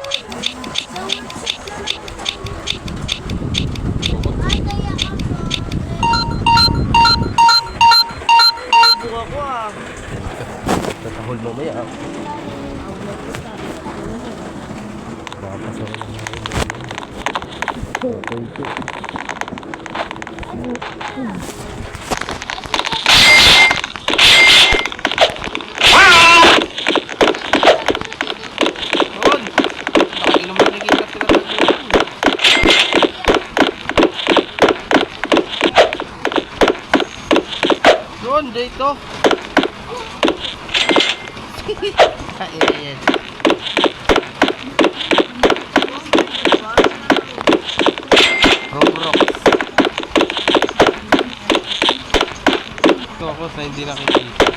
Buka ko ah. Tatahol mamaya ah. Nakapasok na dito. Ayan. Roblox. Ito ako sa hindi nakikita.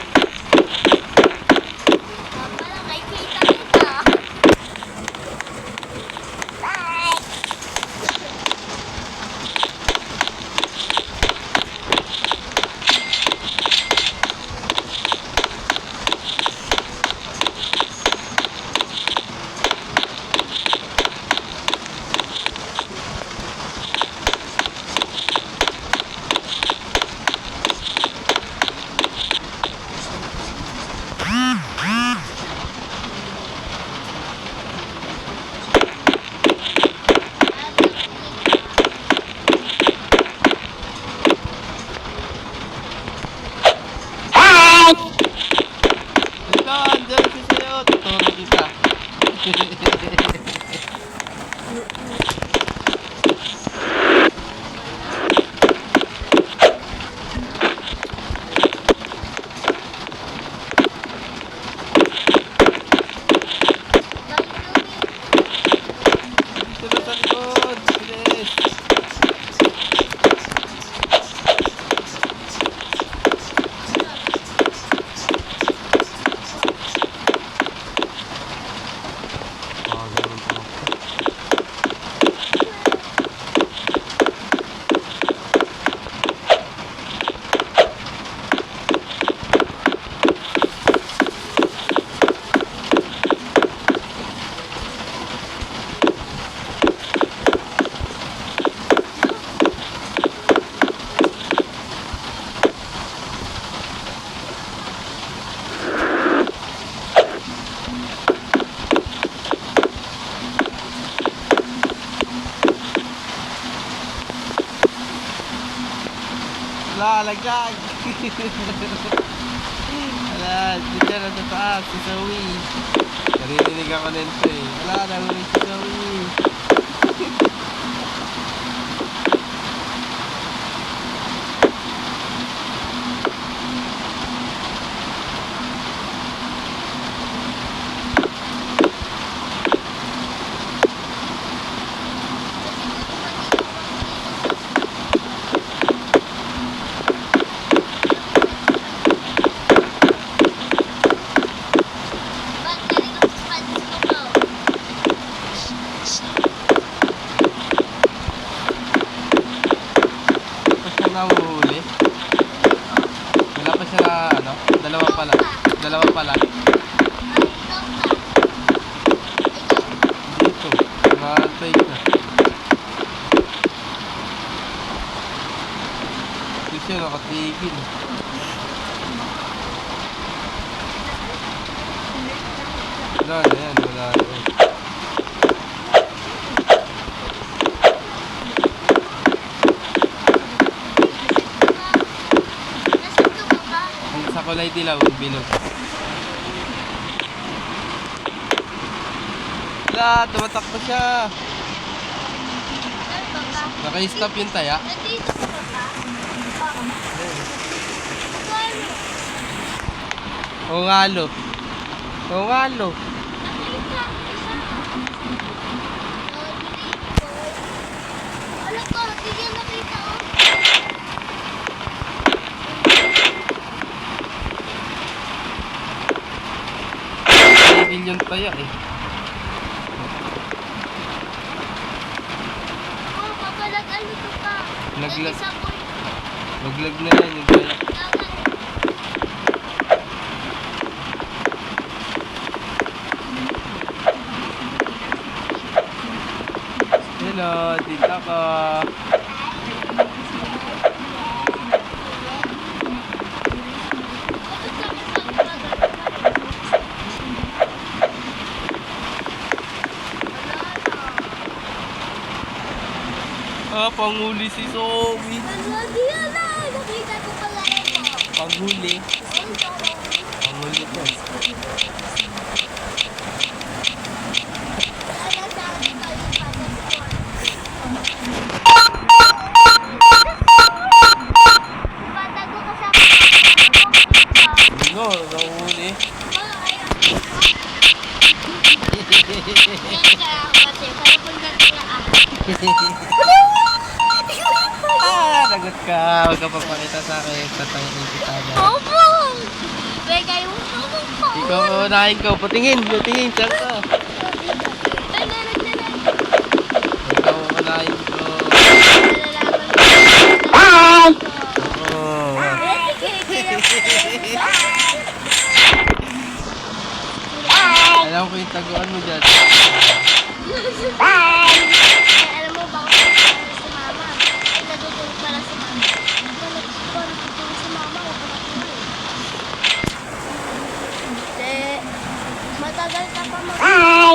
Laglag. Wala, dito na sa taas, si Sawi. Naririnig ako nito eh. Wala, narinig si Sawi. Nahuhuli. Wala pa siya na ano, dalawa pa lang. Dito, nakatay na. Dito siya nakatigil. Wala na yan, wala na yan. Kulay dilaw, bilog. Wala, tumatakbo siya. Naka-stop yung taya. Oo nga lo. Oo nga lo. Yung taya eh. Oh, papalag ano to pa? Naglag na yan yung taya. o, dito ako. Ah, panghuli si Zoe. Nakita ko pala ito. Panghuli. Panghuli ko. Patago ka sa mga. No, nanghuli. Ah, nagot ka. Huwag ka papakita sa akin. Tatayin kita na. Opo! Begay mo po. Ikaw, unahin ko. Patingin. Patingin. Saan ka? Ikaw, unahin ko. Oh. Alam ko yung taguan mo dyan. Alam mo ba kung paano si mama? Natutulog pala si mama. Natutulog si mama. Huwag ka matulog. Matagal ka pa mag...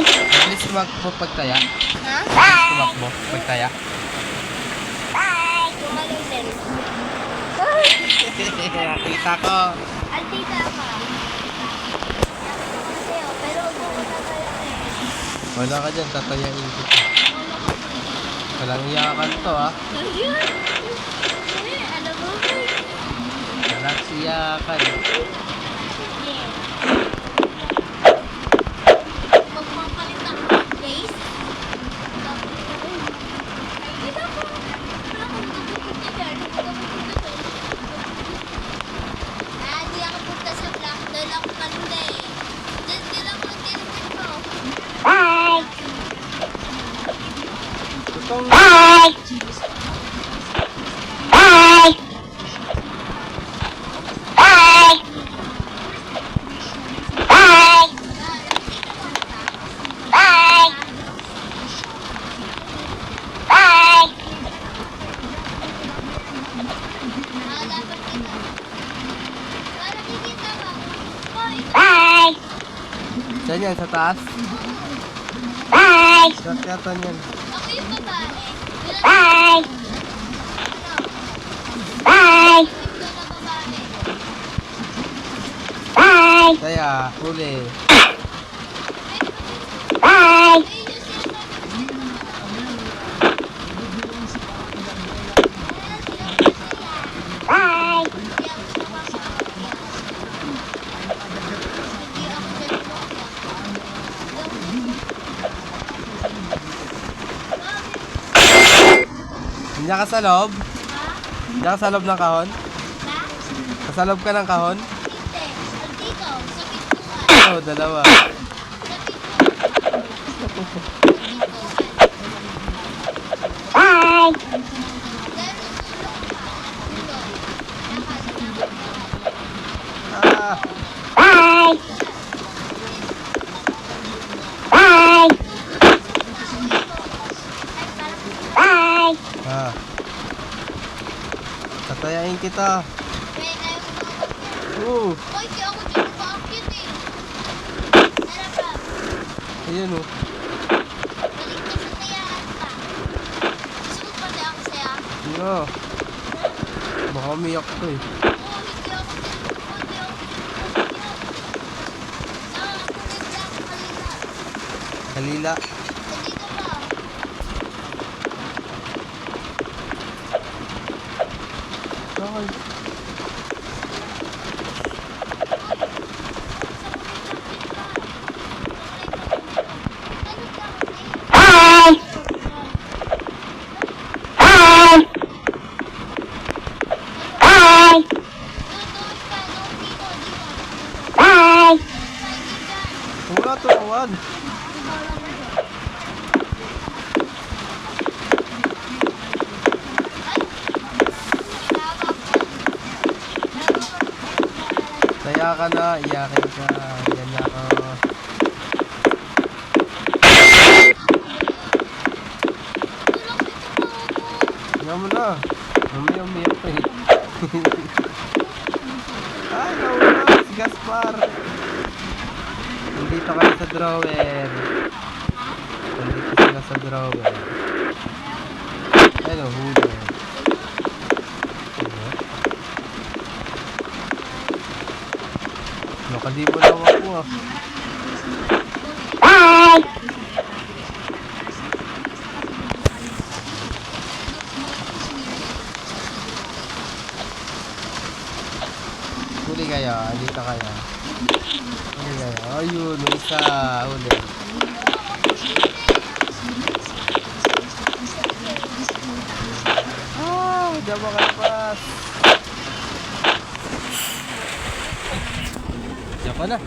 At least tumakbo pagtaya. Ha? Tumakbo pagtaya. Tumaling din. Kita ko. Altita ka. Nakita ko sa'yo, pero huwag mo matagalan eh. Wala ka dyan. Tatayain kita. Walang iyakan to ah. Ayun! Alam mo ba? Walang iyakan. Magpapalit ako ng place. Ay, hindi ako. Wala akong pupunta dyan. Hindi ako punta sa block. Dahil ako kanina eh. Diyan din ako nag-telepon ko. Tutong. Dapat kita. Para kikita ba? Hoy! Saan yan? Sa taas? Sakyatan yan. Ako yung babae. Bilang ano? Ito na babae. Kaya, uli. Ayun yung sinasabi ko. Hindi ka sa loob? Hindi ka sa loob ng kahon? Sa loob ka ng kahon? Oo, dalawa. Ah! Ah. Tatayain kita. Oo. Ayun oh. Ano? Baka umiyak to eh. Kalila. Okay. Wala turuan. Kaya ka na, iyakin ka. Yan na ako. Tingnan mo na. Mamaya umiyak pa eh. Ay, nauna si Gaspar. Nandito kami sa drawer. Nandito sila sa drawer. Ano, huli. Nakalibo lang ako ah. Huli kayo, dito kayo. Huli kayo. Ayun, may isa. Huli. Ah, hindi ako makalapas. Diyan ka na.